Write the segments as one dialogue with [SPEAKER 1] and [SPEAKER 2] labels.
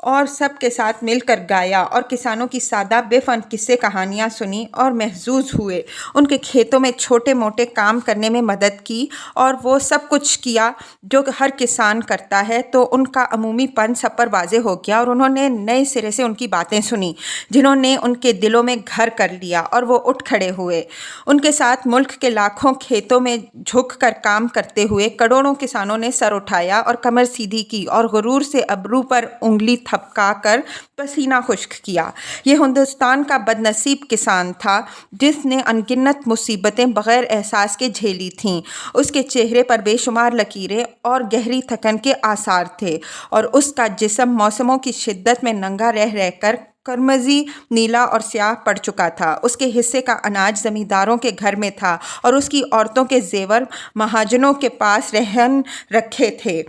[SPEAKER 1] اور سب کے ساتھ مل کر گایا اور کسانوں کی سادہ بے فن قصے کہانیاں سنی اور محظوظ ہوئے۔ ان کے کھیتوں میں چھوٹے موٹے کام کرنے میں مدد کی اور وہ سب کچھ کیا جو ہر کسان کرتا ہے، تو ان کا عمومی پن سب پر واضح ہو گیا اور انہوں نے نئے سرے سے ان کی باتیں سنی جنہوں نے ان کے دلوں میں گھر کر لیا، اور وہ اٹھ کھڑے ہوئے۔ ان کے ساتھ ملک کے لاکھوں کھیتوں میں جھک کر کام کرتے ہوئے کروڑوں کسانوں نے سر اٹھایا اور کمر سیدھی کی اور غرور سے ابرو پر انگلی تھپکا کر پسینہ خشک کیا۔ یہ ہندوستان کا بد نصیب کسان تھا جس نے انگنت مصیبتیں بغیر احساس کے جھیلی تھیں۔ اس کے چہرے پر بے شمار لکیریں اور گہری تھکن کے آثار تھے، اور اس کا جسم موسموں کی شدت میں ننگا رہ رہ کر قرمزی، نیلا اور سیاہ پڑ چکا تھا۔ اس کے حصے کا اناج زمینداروں کے گھر میں تھا اور اس کی عورتوں کے زیور مہاجنوں کے پاس رہن رکھے تھے۔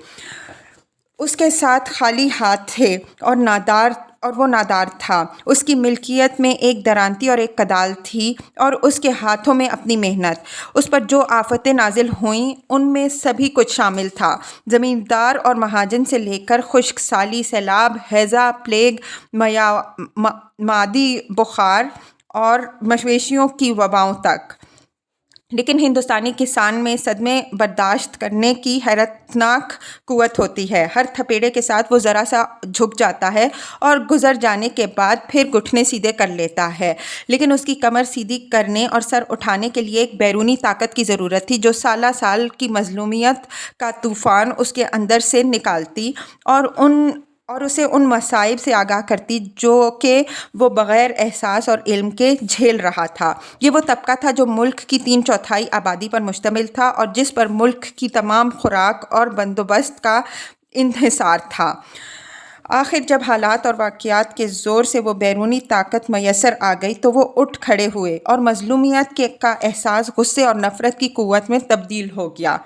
[SPEAKER 1] اس کے ساتھ خالی ہاتھ تھے اور وہ نادار تھا۔ اس کی ملکیت میں ایک درانتی اور ایک کدال تھی، اور اس کے ہاتھوں میں اپنی محنت۔ اس پر جو آفتیں نازل ہوئیں ان میں سبھی کچھ شامل تھا، زمیندار اور مہاجن سے لے کر خشک سالی، سیلاب، ہیضہ، پلیگ، معدی بخار اور مویشیوں کی وباؤں تک۔ لیکن ہندوستانی کسان میں صدمے برداشت کرنے کی حیرتناک قوت ہوتی ہے۔ ہر تھپیڑے کے ساتھ وہ ذرا سا جھک جاتا ہے اور گزر جانے کے بعد پھر گھٹنے سیدھے کر لیتا ہے، لیکن اس کی کمر سیدھی کرنے اور سر اٹھانے کے لیے ایک بیرونی طاقت کی ضرورت تھی جو سالہ سال کی مظلومیت کا طوفان اس کے اندر سے نکالتی اور اسے ان مصائب سے آگاہ کرتی جو کہ وہ بغیر احساس اور علم کے جھیل رہا تھا۔ یہ وہ طبقہ تھا جو ملک کی 3/4 آبادی پر مشتمل تھا اور جس پر ملک کی تمام خوراک اور بندوبست کا انحصار تھا۔ آخر جب حالات اور واقعات کے زور سے وہ بیرونی طاقت میسر آ گئی تو وہ اٹھ کھڑے ہوئے اور مظلومیت کا احساس غصے اور نفرت کی قوت میں تبدیل ہو گیا۔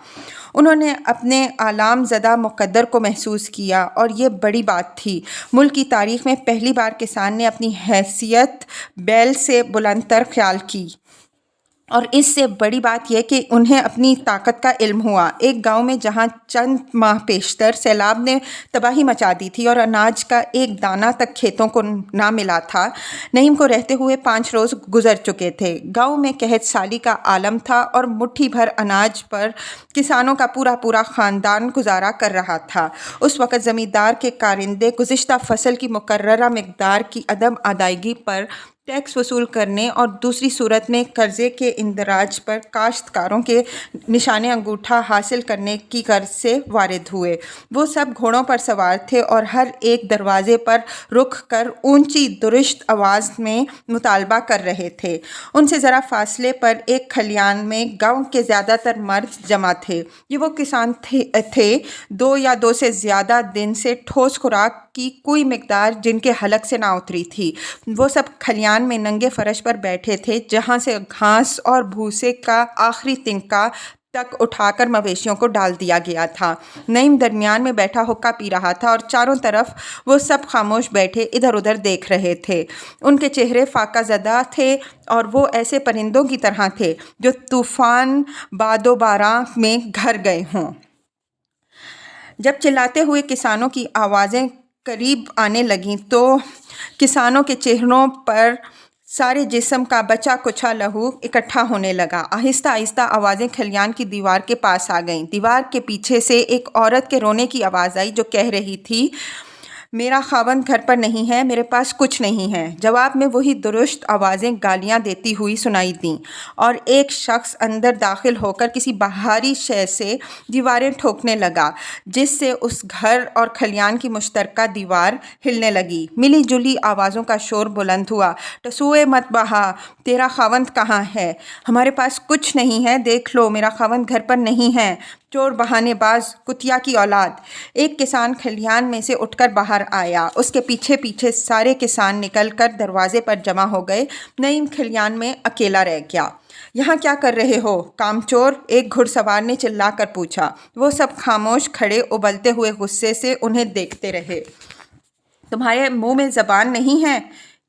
[SPEAKER 1] انہوں نے اپنے آلام زدہ مقدر کو محسوس کیا، اور یہ بڑی بات تھی۔ ملک کی تاریخ میں پہلی بار کسان نے اپنی حیثیت بیل سے بلند تر خیال کی، اور اس سے بڑی بات یہ کہ انہیں اپنی طاقت کا علم ہوا۔ ایک گاؤں میں جہاں چند ماہ پیشتر سیلاب نے تباہی مچا دی تھی اور اناج کا ایک دانہ تک کھیتوں کو نہ ملا تھا، نعیم کو رہتے ہوئے 5 روز گزر چکے تھے۔ گاؤں میں قحط سالی کا عالم تھا اور مٹھی بھر اناج پر کسانوں کا پورا خاندان گزارا کر رہا تھا۔ اس وقت زمیندار کے کارندے گزشتہ فصل کی مقررہ مقدار کی عدم ادائیگی پر ٹیکس وصول کرنے اور دوسری صورت میں قرضے کے اندراج پر کاشتکاروں کے نشان انگوٹھا حاصل کرنے کی غرض سے وارد ہوئے۔ وہ سب گھوڑوں پر سوار تھے اور ہر ایک دروازے پر رک کر اونچی درشت آواز میں مطالبہ کر رہے تھے۔ ان سے ذرا فاصلے پر ایک کھلیان میں گاؤں کے زیادہ تر مرد جمع تھے۔ یہ وہ کسان تھے 2 یا 2 سے زیادہ دن سے ٹھوس خوراک کی کوئی مقدار جن کے حلق سے نہ اتری تھی۔ وہ سب کھلیان میں ننگے فرش پر بیٹھے تھے جہاں سے گھاس اور بھوسے کا آخری تنکا تک اٹھا کر مویشیوں کو ڈال دیا گیا تھا۔ نعیم درمیان میں بیٹھا حقہ پی رہا تھا اور چاروں طرف وہ سب خاموش بیٹھے ادھر ادھر دیکھ رہے تھے۔ ان کے چہرے فاقہ زدہ تھے اور وہ ایسے پرندوں کی طرح تھے جو طوفان باد و باراں میں گھر گئے ہوں۔ جب چلاتے ہوئے کسانوں کی آوازیں قریب آنے لگیں تو کسانوں کے چہروں پر سارے جسم کا بچا کچھا لہو اکٹھا ہونے لگا۔ آہستہ آہستہ آوازیں کھلیان کی دیوار کے پاس آ گئیں۔ دیوار کے پیچھے سے ایک عورت کے رونے کی آواز آئی جو کہہ رہی تھی، میرا خاوند گھر پر نہیں ہے، میرے پاس کچھ نہیں ہے۔ جواب میں وہی درشت آوازیں گالیاں دیتی ہوئی سنائی دیں، اور ایک شخص اندر داخل ہو کر کسی بھاری شے سے دیواریں ٹھوکنے لگا جس سے اس گھر اور کھلیان کی مشترکہ دیوار ہلنے لگی۔ ملی جلی آوازوں کا شور بلند ہوا، ٹسوئے مت بہا، تیرا خاوند کہاں ہے؟ ہمارے پاس کچھ نہیں ہے، دیکھ لو، میرا خاوند گھر پر نہیں ہے، چور بہانے باز کتیا کی اولاد۔ ایک کسان کھلیان میں سے اٹھ کر باہر آیا، اس کے پیچھے پیچھے سارے کسان نکل کر دروازے پر جمع ہو گئے۔ نعیم کھلیان میں اکیلا رہ گیا۔ یہاں کیا کر رہے ہو کام چور؟ ایک گھڑ سوار نے چلا کر پوچھا۔ وہ سب خاموش کھڑے ابلتے ہوئے غصے سے انہیں دیکھتے رہے۔ تمہارے منہ میں زبان نہیں ہے؟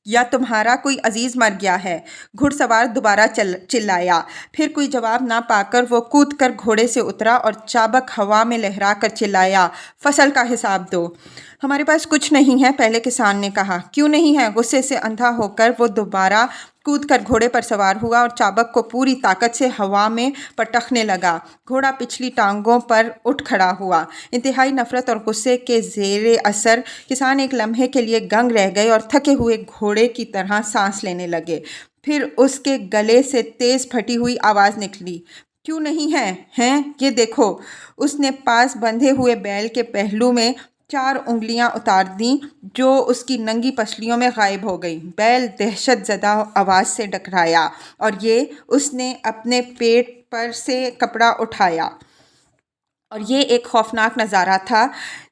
[SPEAKER 1] یا تمہارا کوئی عزیز مر گیا ہے؟ گھڑ سوار دوبارہ چلایا۔ پھر کوئی جواب نہ پا کر وہ کود کر گھوڑے سے اترا اور چابک ہوا میں لہرا کر چلایا، فصل کا حساب دو۔ ہمارے پاس کچھ نہیں ہے، پہلے کسان نے کہا۔ کیوں نہیں ہے؟ غصے سے اندھا ہو کر وہ دوبارہ کود کر گھوڑے پر سوار ہوا اور چابک کو پوری طاقت سے ہوا میں پٹخنے لگا۔ گھوڑا پچھلی ٹانگوں پر اٹھ کھڑا ہوا۔ انتہائی نفرت اور غصے کے زیر اثر کسان ایک لمحے کے لیے گنگ رہ گئے اور تھکے ہوئے گھوڑے کی طرح سانس لینے لگے۔ پھر اس کے گلے سے تیز پھٹی ہوئی آواز نکلی، کیوں نہیں ہے؟ ہیں؟ یہ دیکھو۔ اس نے پاس بندھے ہوئے بیل کے پہلو میں 4 انگلیاں اتار دیں جو اس کی ننگی پسلیوں میں غائب ہو گئیں۔ بیل دہشت زدہ آواز سے ڈکرایا اور اس نے اپنے پیٹ پر سے کپڑا اٹھایا، اور یہ ایک خوفناک نظارہ تھا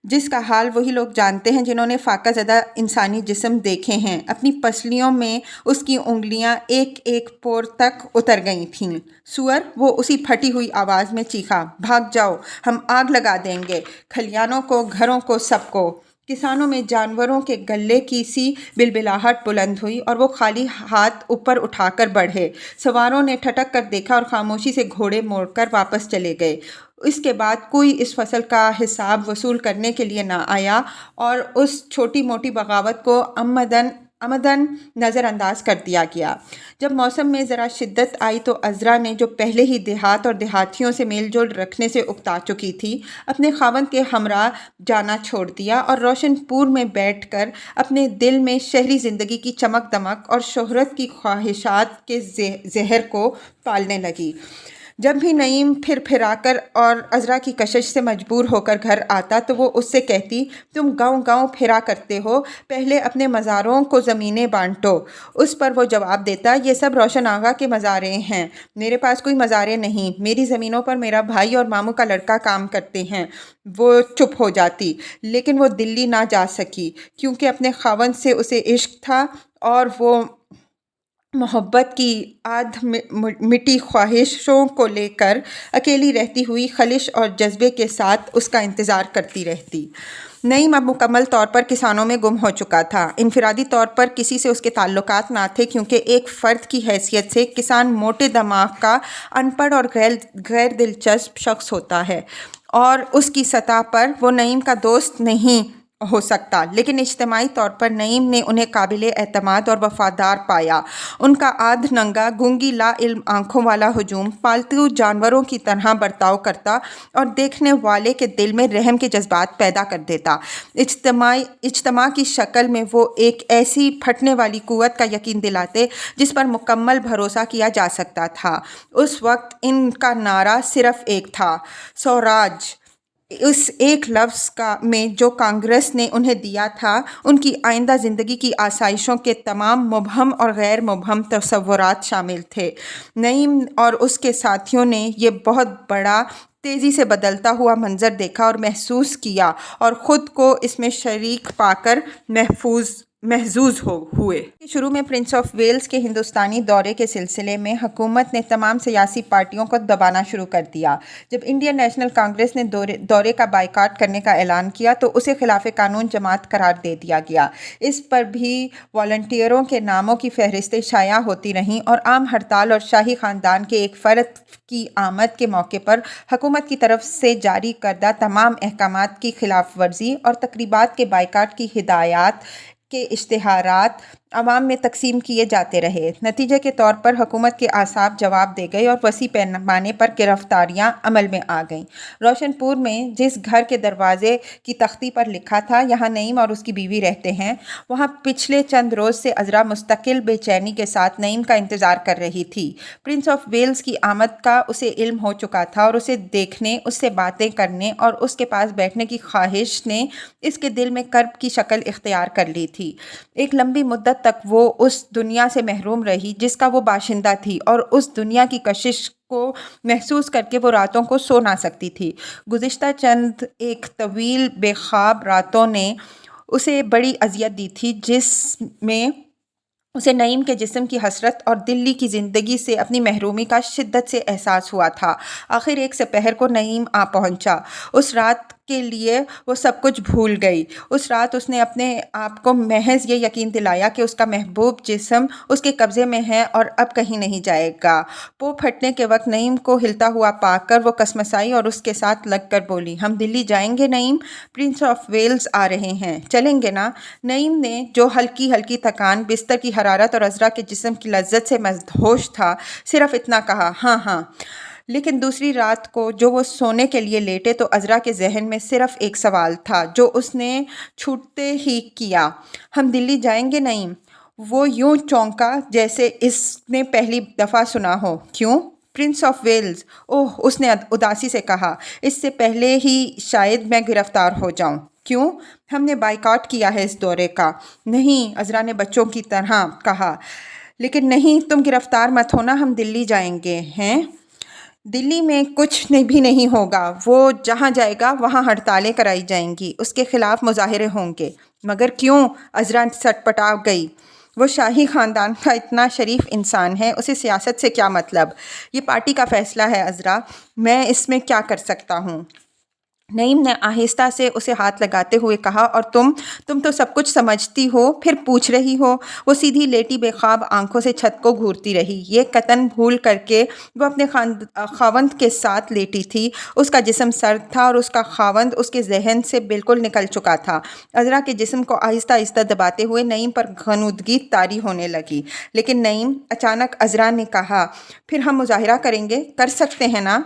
[SPEAKER 1] جس کا حال وہی لوگ جانتے ہیں جنہوں نے فاقہ زدہ انسانی جسم دیکھے ہیں۔ اپنی پسلیوں میں اس کی انگلیاں ایک ایک پور تک اتر گئی تھیں۔ سور! وہ اسی پھٹی ہوئی آواز میں چیخا، بھاگ جاؤ، ہم آگ لگا دیں گے، کھلیانوں کو، گھروں کو، سب کو۔ کسانوں میں جانوروں کے گلے کی سی بلبلاہٹ بلند ہوئی اور وہ خالی ہاتھ اوپر اٹھا کر بڑھے۔ سواروں نے ٹھٹک کر دیکھا اور خاموشی سے گھوڑے موڑ کر واپس چلے گئے۔ اس کے بعد کوئی اس فصل کا حساب وصول کرنے کے لیے نہ آیا اور اس چھوٹی موٹی بغاوت کو عمدن نظر انداز کر دیا گیا۔ جب موسم میں ذرا شدت آئی تو عذرا نے، جو پہلے ہی دیہات اور دیہاتیوں سے میل جول رکھنے سے اکتا چکی تھی، اپنے خاوند کے ہمراہ جانا چھوڑ دیا اور روشن پور میں بیٹھ کر اپنے دل میں شہری زندگی کی چمک دمک اور شہرت کی خواہشات کے زہر کو پالنے لگی۔ جب بھی نعیم پھر پھرا کر اور عذرا کی کشش سے مجبور ہو کر گھر آتا تو وہ اس سے کہتی، تم گاؤں گاؤں پھرا کرتے ہو، پہلے اپنے مزاروں کو زمینیں بانٹو۔ اس پر وہ جواب دیتا، یہ سب روشن آغا کے مزارے ہیں، میرے پاس کوئی مزارے نہیں، میری زمینوں پر میرا بھائی اور ماموں کا لڑکا کام کرتے ہیں۔ وہ چپ ہو جاتی، لیکن وہ دلی نہ جا سکی کیونکہ اپنے خاوند سے اسے عشق تھا اور وہ محبت کی آدھ مٹی خواہشوں کو لے کر اکیلی رہتی ہوئی خلش اور جذبے کے ساتھ اس کا انتظار کرتی رہتی۔ نعیم اب مکمل طور پر کسانوں میں گم ہو چکا تھا۔ انفرادی طور پر کسی سے اس کے تعلقات نہ تھے کیونکہ ایک فرد کی حیثیت سے کسان موٹے دماغ کا، ان پڑھ اور غیر دلچسپ شخص ہوتا ہے اور اس کی سطح پر وہ نعیم کا دوست نہیں ہو سکتا، لیکن اجتماعی طور پر نعیم نے انہیں قابل اعتماد اور وفادار پایا۔ ان کا آدھ ننگا، گونگی لا علم آنکھوں والا ہجوم پالتو جانوروں کی طرح برتاؤ کرتا اور دیکھنے والے کے دل میں رحم کے جذبات پیدا کر دیتا۔ اجتماع کی شکل میں وہ ایک ایسی پھٹنے والی قوت کا یقین دلاتے جس پر مکمل بھروسہ کیا جا سکتا تھا۔ اس وقت ان کا نعرہ صرف ایک تھا، سوراج۔ اس ایک لفظ میں جو کانگریس نے انہیں دیا تھا، ان کی آئندہ زندگی کی آسائشوں کے تمام مبہم اور غیر مبہم تصورات شامل تھے۔ نعیم اور اس کے ساتھیوں نے یہ بہت بڑا، تیزی سے بدلتا ہوا منظر دیکھا اور محسوس کیا اور خود کو اس میں شریک پا کر محظوظ ہوئے۔ شروع میں پرنس آف ویلز کے ہندوستانی دورے کے سلسلے میں حکومت نے تمام سیاسی پارٹیوں کو دبانا شروع کر دیا۔ جب انڈین نیشنل کانگریس نے دورے کا بائیکاٹ کرنے کا اعلان کیا تو اسے خلاف قانون جماعت قرار دے دیا گیا۔ اس پر بھی والنٹیئروں کے ناموں کی فہرستیں شائع ہوتی رہیں اور عام ہڑتال اور شاہی خاندان کے ایک فرد کی آمد کے موقع پر حکومت کی طرف سے جاری کردہ تمام احکامات کی خلاف ورزی اور تقریبات کے بائیکاٹ کی ہدایات کے اشتہارات عوام میں تقسیم کیے جاتے رہے۔ نتیجے کے طور پر حکومت کے اعصاب جواب دے گئے اور وسیع پیمانے پر گرفتاریاں عمل میں آ گئیں۔ روشن پور میں جس گھر کے دروازے کی تختی پر لکھا تھا، یہاں نعیم اور اس کی بیوی رہتے ہیں، وہاں پچھلے چند روز سے عذرا مستقل بے چینی کے ساتھ نعیم کا انتظار کر رہی تھی۔ پرنس آف ویلز کی آمد کا اسے علم ہو چکا تھا اور اسے دیکھنے، اس سے باتیں کرنے اور اس کے پاس بیٹھنے کی خواہش نے اس کے دل میں کرب کی شکل اختیار کر لی تھی۔ ایک لمبی مدت تک وہ اس دنیا سے محروم رہی جس کا وہ باشندہ تھی اور اس دنیا کی کشش کو محسوس کر کے وہ راتوں کو سو نہ سکتی تھی۔ گزشتہ چند ایک طویل بے خواب راتوں نے اسے بڑی اذیت دی تھی، جس میں اسے نعیم کے جسم کی حسرت اور دلی کی زندگی سے اپنی محرومی کا شدت سے احساس ہوا تھا۔ آخر ایک سپہر کو نعیم آ پہنچا۔ اس رات کے لیے وہ سب کچھ بھول گئی۔ اس رات اس نے اپنے آپ کو محض یہ یقین دلایا کہ اس کا محبوب جسم اس کے قبضے میں ہے اور اب کہیں نہیں جائے گا۔ پو پھٹنے کے وقت نعیم کو ہلتا ہوا پا کر وہ کسمسائی اور اس کے ساتھ لگ کر بولی، ہم دلی جائیں گے نعیم، پرنس آف ویلز آ رہے ہیں، چلیں گے نا؟ نعیم نے، جو ہلکی ہلکی تھکان، بستر کی حرارت اور عذرا کے جسم کی لذت سے مدہوش تھا، صرف اتنا کہا، ہاں ہاں۔ لیکن دوسری رات کو جو وہ سونے کے لیے لیٹے تو عذرا کے ذہن میں صرف ایک سوال تھا جو اس نے چھوٹتے ہی کیا، ہم دلی جائیں گے نعیم؟ وہ یوں چونکا جیسے اس نے پہلی دفعہ سنا ہو۔ کیوں؟ پرنس آف ویلز، اوہ، اس نے اداسی سے کہا، اس سے پہلے ہی شاید میں گرفتار ہو جاؤں۔ کیوں؟ ہم نے بائیکاٹ کیا ہے اس دورے کا۔ نہیں، عذرا نے بچوں کی طرح کہا، لیکن نہیں، تم گرفتار مت ہونا، ہم دلی جائیں گے۔ ہیں؟ دلی میں کچھ بھی نہیں ہوگا، وہ جہاں جائے گا وہاں ہڑتالیں کرائی جائیں گی، اس کے خلاف مظاہرے ہوں گے۔ مگر کیوں؟ عذرا سٹ پٹا گئی، وہ شاہی خاندان کا اتنا شریف انسان ہے، اسے سیاست سے کیا مطلب؟ یہ پارٹی کا فیصلہ ہے عذرا، میں اس میں کیا کر سکتا ہوں؟ نعیم نے آہستہ سے اسے ہاتھ لگاتے ہوئے کہا، اور تم تو سب کچھ سمجھتی ہو، پھر پوچھ رہی ہو؟ وہ سیدھی لیٹی بے خواب آنکھوں سے چھت کو گھورتی رہی، یہ قطعاً بھول کر کے وہ اپنے خاوند کے ساتھ لیٹی تھی۔ اس کا جسم سرد تھا اور اس کا خاوند اس کے ذہن سے بالکل نکل چکا تھا۔ عذرا کے جسم کو آہستہ آہستہ دباتے ہوئے نعیم پر غنودگی طاری ہونے لگی۔ لیکن نعیم، اچانک عذرا نے کہا، پھر ہم مظاہرہ کریں گے، کر سکتے ہیں نا؟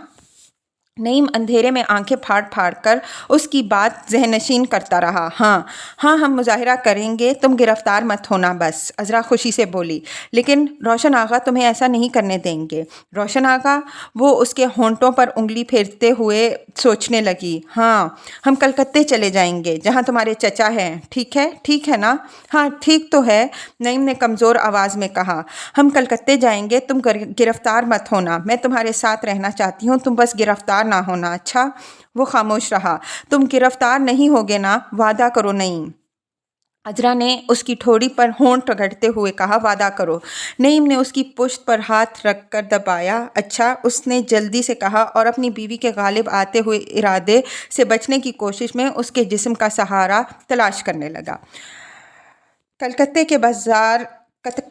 [SPEAKER 1] نعیم اندھیرے میں آنکھیں پھاڑ پھاڑ کر اس کی بات ذہن نشین کرتا رہا۔ ہاں ہاں، ہم مظاہرہ کریں گے، تم گرفتار مت ہونا بس، عذرا خوشی سے بولی۔ لیکن روشن آغا تمہیں ایسا نہیں کرنے دیں گے۔ روشن آغا؟ وہ اس کے ہونٹوں پر انگلی پھیرتے ہوئے سوچنے لگی۔ ہاں، ہم کلکتے چلے جائیں گے جہاں تمہارے چچا ہیں، ٹھیک ہے؟ ٹھیک ہے نا؟ ہاں ٹھیک تو ہے، نعیم نے کمزور آواز میں کہا۔ ہم کلکتے جائیں گے، تم گرفتار مت ہونا، میں تمہارے ساتھ رہنا چاہتی ہوں، تم بس گرفتار نہ ہونا، اچھا؟ وہ خاموش رہا۔ تم گرفتار نہیں ہوگے نا؟ وعدہ کرو نعیم۔ عذرا نے اس کی ٹھوڑی پر ہونٹ رگڑتے ہوئے کہا، وعدہ کرو۔ نعیم نے اس کی پشت پر ہاتھ رکھ کر دبایا۔ اچھا، اس نے جلدی سے کہا اور اپنی بیوی کے غالب آتے ہوئے ارادے سے بچنے کی کوشش میں اس کے جسم کا سہارا تلاش کرنے لگا۔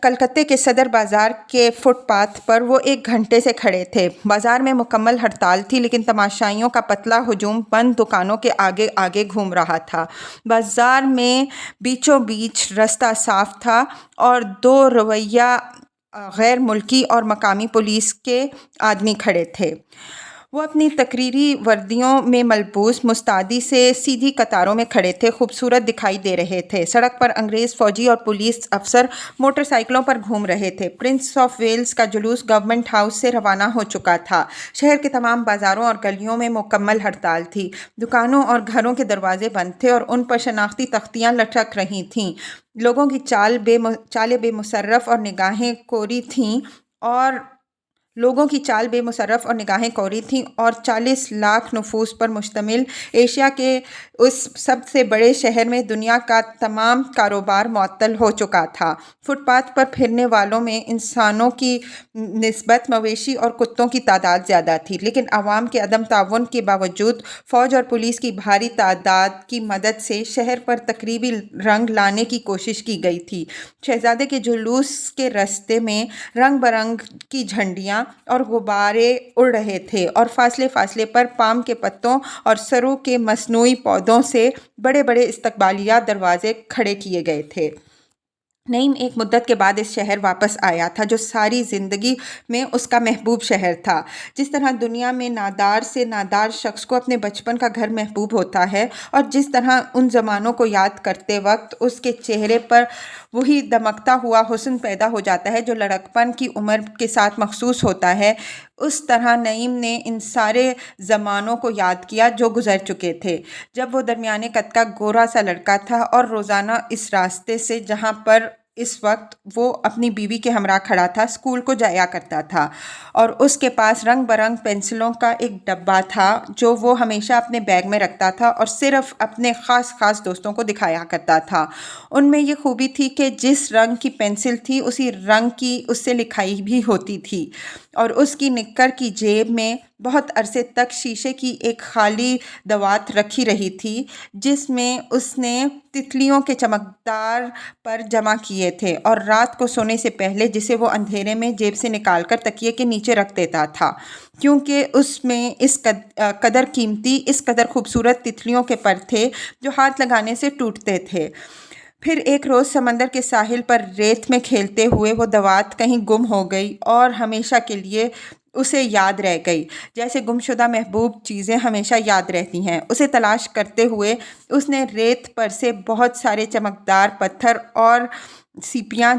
[SPEAKER 1] کلکتے کے صدر بازار کے فٹ پاتھ پر وہ 1 گھنٹے سے کھڑے تھے۔ بازار میں مکمل ہڑتال تھی، لیکن تماشائیوں کا پتلا ہجوم بند دکانوں کے آگے آگے گھوم رہا تھا۔ بازار میں بیچوں بیچ رستہ صاف تھا اور 2 رویہ غیر ملکی اور مقامی پولیس کے آدمی کھڑے تھے۔ وہ اپنی تقریری وردیوں میں ملبوس مستعدی سے سیدھی قطاروں میں کھڑے تھے، خوبصورت دکھائی دے رہے تھے۔ سڑک پر انگریز فوجی اور پولیس افسر موٹر سائیکلوں پر گھوم رہے تھے۔ پرنس آف ویلز کا جلوس گورنمنٹ ہاؤس سے روانہ ہو چکا تھا۔ شہر کے تمام بازاروں اور گلیوں میں مکمل ہڑتال تھی۔ دکانوں اور گھروں کے دروازے بند تھے اور ان پر شناختی تختیاں لٹک رہی تھیں۔ لوگوں کی چالیں بے مصرف اور نگاہیں کوری تھیں اور 40 لاکھ نفوس پر مشتمل ایشیا کے اس سب سے بڑے شہر میں دنیا کا تمام کاروبار معطل ہو چکا تھا۔ فٹ پاتھ پر پھرنے والوں میں انسانوں کی نسبت مویشی اور کتوں کی تعداد زیادہ تھی، لیکن عوام کے عدم تعاون کے باوجود فوج اور پولیس کی بھاری تعداد کی مدد سے شہر پر تقریبی رنگ لانے کی کوشش کی گئی تھی۔ شہزادے کے جلوس کے راستے میں رنگ برنگ کی جھنڈیاں اور غبارے اڑ رہے تھے اور فاصلے فاصلے پر پام کے پتوں اور سرو کے مصنوعی پودوں سے بڑے بڑے استقبالیہ دروازے کھڑے کیے گئے تھے۔ نعیم ایک مدت کے بعد اس شہر واپس آیا تھا جو ساری زندگی میں اس کا محبوب شہر تھا۔ جس طرح دنیا میں نادار سے نادار شخص کو اپنے بچپن کا گھر محبوب ہوتا ہے، اور جس طرح ان زمانوں کو یاد کرتے وقت اس کے چہرے پر وہی دمکتا ہوا حسن پیدا ہو جاتا ہے جو لڑکپن کی عمر کے ساتھ مخصوص ہوتا ہے، اس طرح نعیم نے ان سارے زمانوں کو یاد کیا جو گزر چکے تھے، جب وہ درمیانے قد کا گورا سا لڑکا تھا اور روزانہ اس راستے سے جہاں پر اس وقت وہ اپنی بیوی کے ہمراہ کھڑا تھا اسکول کو جایا کرتا تھا، اور اس کے پاس رنگ برنگ پنسلوں کا ایک ڈبہ تھا جو وہ ہمیشہ اپنے بیگ میں رکھتا تھا اور صرف اپنے خاص دوستوں کو دکھایا کرتا تھا۔ ان میں یہ خوبی تھی کہ جس رنگ کی پنسل تھی اسی رنگ کی اس سے لکھائی بھی ہوتی تھی۔ اور اس کی نکر کی جیب میں بہت عرصے تک شیشے کی ایک خالی دوات رکھی رہی تھی جس میں اس نے تتلیوں کے چمکدار پر جمع کیے تھے، اور رات کو سونے سے پہلے جسے وہ اندھیرے میں جیب سے نکال کر تکیے کے نیچے رکھ دیتا تھا، کیونکہ اس میں اس قدر قیمتی، اس قدر خوبصورت تتلیوں کے پر تھے جو ہاتھ لگانے سے ٹوٹتے تھے۔ پھر ایک روز سمندر کے ساحل پر ریت میں کھیلتے ہوئے وہ دوات کہیں گم ہو گئی اور ہمیشہ کے لیے اسے یاد رہ گئی، جیسے گمشدہ محبوب چیزیں ہمیشہ یاد رہتی ہیں۔ اسے تلاش کرتے ہوئے اس نے ریت پر سے بہت سارے چمکدار پتھر اور سیپیاں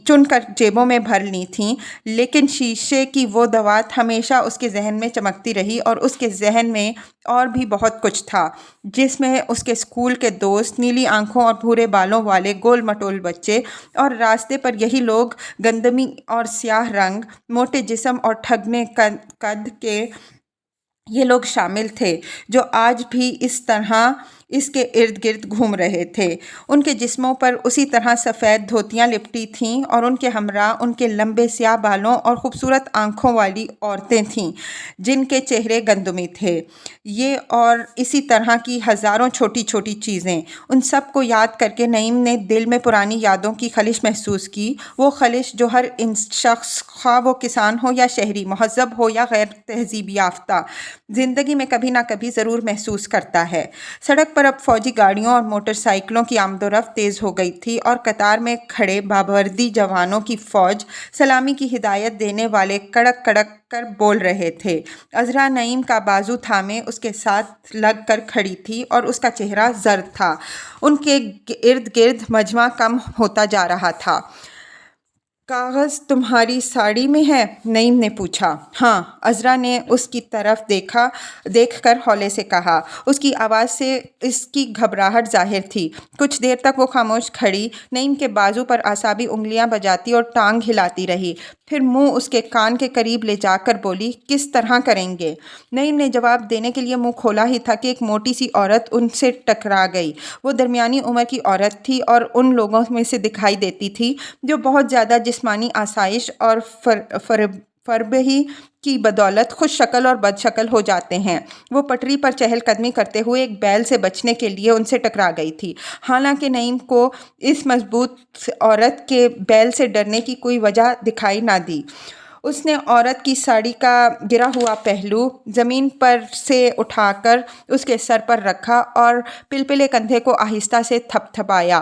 [SPEAKER 1] چن کر جیبوں میں بھر لی تھیں، لیکن شیشے کی وہ دوات ہمیشہ اس کے ذہن میں چمکتی رہی، اور اس کے ذہن میں اور بھی بہت کچھ تھا، جس میں اس کے اسکول کے دوست، نیلی آنکھوں اور بھورے بالوں والے گول مٹول بچے، اور راستے پر یہی لوگ گندمی اور سیاہ رنگ، موٹے جسم اور ٹھگنے قد کے یہ لوگ شامل تھے جو آج بھی اس طرح اس کے ارد گرد گھوم رہے تھے۔ ان کے جسموں پر اسی طرح سفید دھوتیاں لپٹی تھیں، اور ان کے ہمراہ ان کے لمبے سیاہ بالوں اور خوبصورت آنکھوں والی عورتیں تھیں جن کے چہرے گندمی تھے۔ یہ اور اسی طرح کی ہزاروں چھوٹی چھوٹی چیزیں، ان سب کو یاد کر کے نعیم نے دل میں پرانی یادوں کی خلش محسوس کی، وہ خلش جو ہر شخص، خواہ وہ کسان ہو یا شہری، مہذب ہو یا غیر تہذیب یافتہ، زندگی میں کبھی نہ کبھی ضرور محسوس کرتا ہے۔ سڑک پر اب فوجی گاڑیوں اور موٹر سائیکلوں کی آمد و رفت تیز ہو گئی تھی، اور قطار میں کھڑے بابردی جوانوں کی فوج سلامی کی ہدایت دینے والے کڑک کڑک کر بول رہے تھے۔ عذرا نعیم کا بازو تھامے اس کے ساتھ لگ کر کھڑی تھی، اور اس کا چہرہ زرد تھا۔ ان کے ارد گرد مجمع کم ہوتا جا رہا تھا۔ کاغذ تمہاری ساڑی میں ہے؟ نعیم نے پوچھا۔ ہاں، عذرا نے اس کی طرف دیکھ کر ہولے سے کہا۔ اس کی آواز سے اس کی گھبراہٹ ظاہر تھی۔ کچھ دیر تک وہ خاموش کھڑی، نعیم کے بازو پر اعصابی انگلیاں بجاتی اور ٹانگ ہلاتی رہی، پھر منہ اس کے کان کے قریب لے جا کر بولی، کس طرح کریں گے؟ نعیم نے جواب دینے کے لیے منہ کھولا ہی تھا کہ ایک موٹی سی عورت ان سے ٹکرا گئی۔ وہ درمیانی عمر کی عورت تھی اور ان لوگوں میں سے دکھائی دیتی تھی جو بہت زیادہ جسمانی آسائش اور فربہی کی بدولت خوش شکل اور بد شکل ہو جاتے ہیں۔ وہ پٹری پر چہل قدمی کرتے ہوئے ایک بیل سے بچنے کے لیے ان سے ٹکرا گئی تھی، حالانکہ نعیم کو اس مضبوط عورت کے بیل سے ڈرنے کی کوئی وجہ دکھائی نہ دی۔ اس نے عورت کی ساڑی کا گرا ہوا پہلو زمین پر سے اٹھا کر اس کے سر پر رکھا اور پلپلے کندھے کو آہستہ سے تھپ تھپایا۔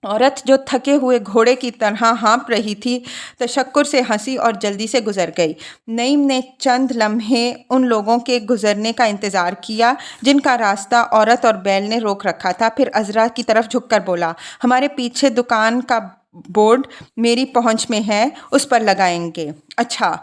[SPEAKER 1] عورت جو تھکے ہوئے گھوڑے کی طرح ہانپ رہی تھی، تشکر سے ہنسی اور جلدی سے گزر گئی۔ نعیم نے چند لمحے ان لوگوں کے گزرنے کا انتظار کیا جن کا راستہ عورت اور بیل نے روک رکھا تھا، پھر عذرا کی طرف جھک کر بولا، ہمارے پیچھے دکان کا بورڈ میری پہنچ میں ہے، اس پر لگائیں گے۔ اچھا۔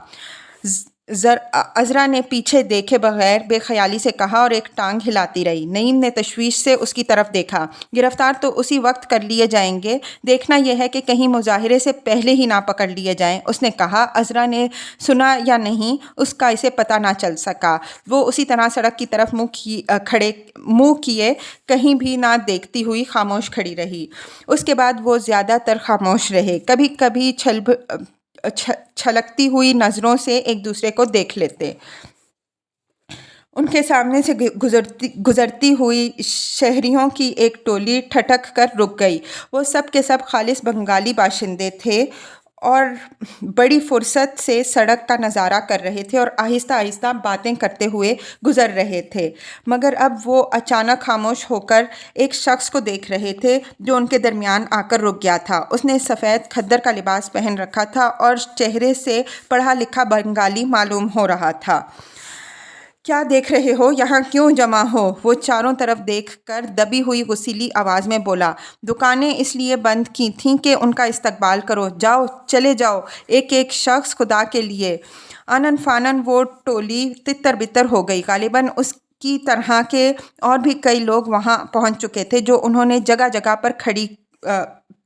[SPEAKER 1] عذرا نے پیچھے دیکھے بغیر بے خیالی سے کہا اور ایک ٹانگ ہلاتی رہی۔ نعیم نے تشویش سے اس کی طرف دیکھا۔ گرفتار تو اسی وقت کر لیے جائیں گے، دیکھنا یہ ہے کہ کہیں مظاہرے سے پہلے ہی نہ پکڑ لیے جائیں، اس نے کہا۔ عذرا نے سنا یا نہیں اس کا اسے پتہ نہ چل سکا۔ وہ اسی طرح سڑک کی طرف منہ کیے کہیں بھی نہ دیکھتی ہوئی خاموش کھڑی رہی۔ اس کے بعد وہ زیادہ تر خاموش رہے، کبھی کبھی چھلکتی ہوئی نظروں سے ایک دوسرے کو دیکھ لیتے۔ ان کے سامنے سے گزرتی ہوئی شہریوں کی ایک ٹولی ٹھٹک کر رک گئی۔ وہ سب کے سب خالص بنگالی باشندے تھے اور بڑی فرصت سے سڑک کا نظارہ کر رہے تھے اور آہستہ آہستہ باتیں کرتے ہوئے گزر رہے تھے، مگر اب وہ اچانک خاموش ہو کر ایک شخص کو دیکھ رہے تھے جو ان کے درمیان آ کر رک گیا تھا۔ اس نے سفید کھدر کا لباس پہن رکھا تھا اور چہرے سے پڑھا لکھا بنگالی معلوم ہو رہا تھا۔ کیا دیکھ رہے ہو؟ یہاں کیوں جمع ہو؟ وہ چاروں طرف دیکھ کر دبی ہوئی غصیلی آواز میں بولا۔ دکانیں اس لیے بند کی تھیں کہ ان کا استقبال کرو۔ جاؤ، چلے جاؤ، ایک ایک شخص، خدا کے لیے۔ آنن فانن وہ ٹولی تتر بتر ہو گئی۔ غالباً اس کی طرح کے اور بھی کئی لوگ وہاں پہنچ چکے تھے جو انہوں نے جگہ جگہ پر کھڑی